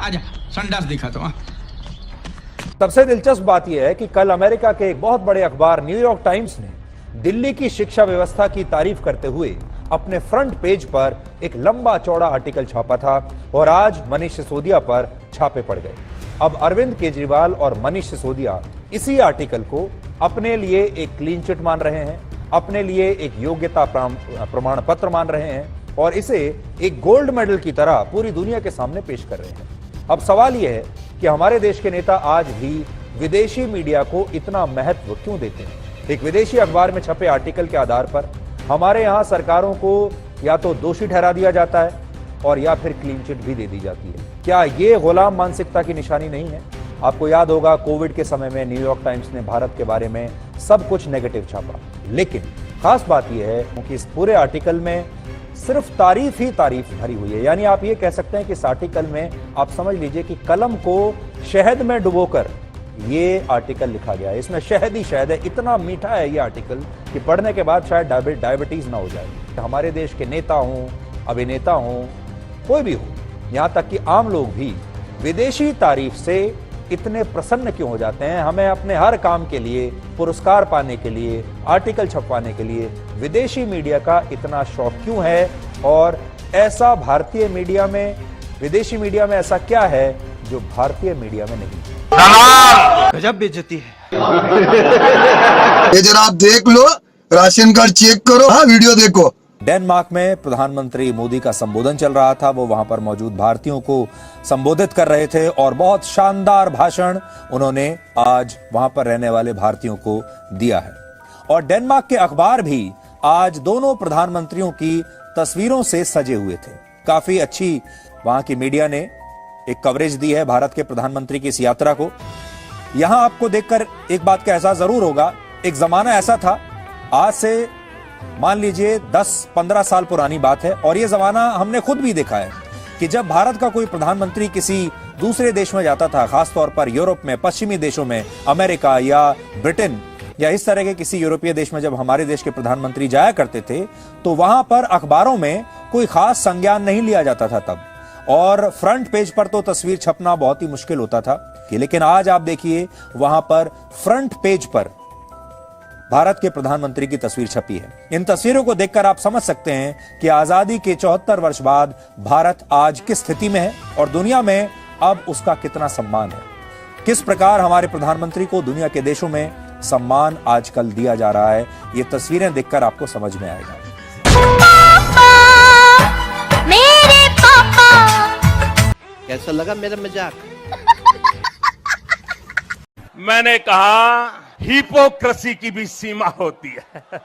आजा संडास दिखा तो। सबसे दिलचस्प बात यह है कि कल अमेरिका के एक बहुत बड़े अखबार न्यूयॉर्क टाइम्स ने दिल्ली की शिक्षा व्यवस्था की तारीफ करते हुए अपने फ्रंट पेज पर एक लंबा चौड़ा आर्टिकल छापा था और आज मनीष सिसोदिया पर छापे पड़ गए। अब अरविंद केजरीवाल और मनीष सिसोदिया इसी आर्टिकल को अपने लिए एक क्लीन चिट मान रहे हैं, अपने लिए एक योग्यता प्रमाण पत्र मान रहे हैं और इसे एक गोल्ड मेडल की तरह पूरी दुनिया के सामने पेश कर रहे हैं। अब सवाल यह है कि हमारे देश के नेता आज भी विदेशी मीडिया को इतना महत्व क्यों देते हैं। एक विदेशी अखबार में छपे आर्टिकल के आधार पर हमारे यहां सरकारों को या तो दोषी ठहरा दिया जाता है और या फिर क्लीन चिट भी दे दी जाती है। क्या यह गुलाम मानसिकता की निशानी नहीं है? आपको याद होगा कोविड के समय में न्यूयॉर्क टाइम्स ने भारत के बारे में सब कुछ नेगेटिव छापा, लेकिन खास बात यह है कि इस पूरे आर्टिकल में सिर्फ तारीफ ही तारीफ भरी हुई है। यानी आप ये कह सकते हैं कि इस आर्टिकल में आप समझ लीजिए कि कलम को शहद में डुबोकर ये आर्टिकल लिखा गया है। इसमें शहद ही शहद है, इतना मीठा है ये आर्टिकल कि पढ़ने के बाद शायद डायबिटीज ना हो जाए। हमारे देश के नेता हों, अभिनेता हों, कोई भी हो, यहाँ तक कि आम लोग भी विदेशी तारीफ से इतने प्रसन्न क्यों हो जाते हैं? हमें अपने हर काम के लिए, पुरस्कार पाने के लिए, आर्टिकल छपवाने के लिए विदेशी मीडिया का इतना शौक क्यों है? और ऐसा भारतीय मीडिया में, विदेशी मीडिया में ऐसा क्या है जो भारतीय मीडिया में नहीं? गजब बेइज्जती है। ये जरा आप देख लो, राशन कार्ड चेक करो, हाँ वीडियो देखो। डेनमार्क में प्रधानमंत्री मोदी का संबोधन चल रहा था। वो वहां पर मौजूद भारतीयों को संबोधित कर रहे थे और बहुत शानदार भाषण उन्होंने आज वहां पर रहने वाले भारतीयों को दिया है। और डेनमार्क के अखबार भी आज दोनों प्रधानमंत्रियों की तस्वीरों से सजे हुए थे। काफी अच्छी वहां की मीडिया ने एक कवरेज दी है भारत के प्रधानमंत्री की इस यात्रा को। यहां आपको देखकर एक बात का एहसास जरूर होगा, एक जमाना ऐसा था, आज से मान लीजिए 10-15 साल पुरानी बात है, और यह जमाना हमने खुद भी देखा है कि जब भारत का कोई प्रधानमंत्री किसी दूसरे देश में जाता था, खासतौर पर यूरोप में, पश्चिमी देशों में, अमेरिका या ब्रिटेन या इस तरह के किसी यूरोपीय देश में जब हमारे देश के प्रधानमंत्री जाया करते थे तो वहां पर अखबारों में कोई खास संज्ञान नहीं लिया जाता था तब, और फ्रंट पेज पर तो तस्वीर छपना बहुत ही मुश्किल होता था। लेकिन आज आप देखिए वहां पर फ्रंट पेज पर भारत के प्रधानमंत्री की तस्वीर छपी है। इन तस्वीरों को देखकर आप समझ सकते हैं कि आजादी के 74 वर्ष बाद भारत आज किस स्थिति में है और दुनिया में अब उसका कितना सम्मान है। किस प्रकार हमारे प्रधानमंत्री को दुनिया के देशों में सम्मान आजकल दिया जा रहा है, ये तस्वीरें देखकर आपको समझ में आएगा। मेरे पापा, कैसा लगा मेरा मजाक? मैंने कहा हिपोक्रेसी की भी सीमा होती है।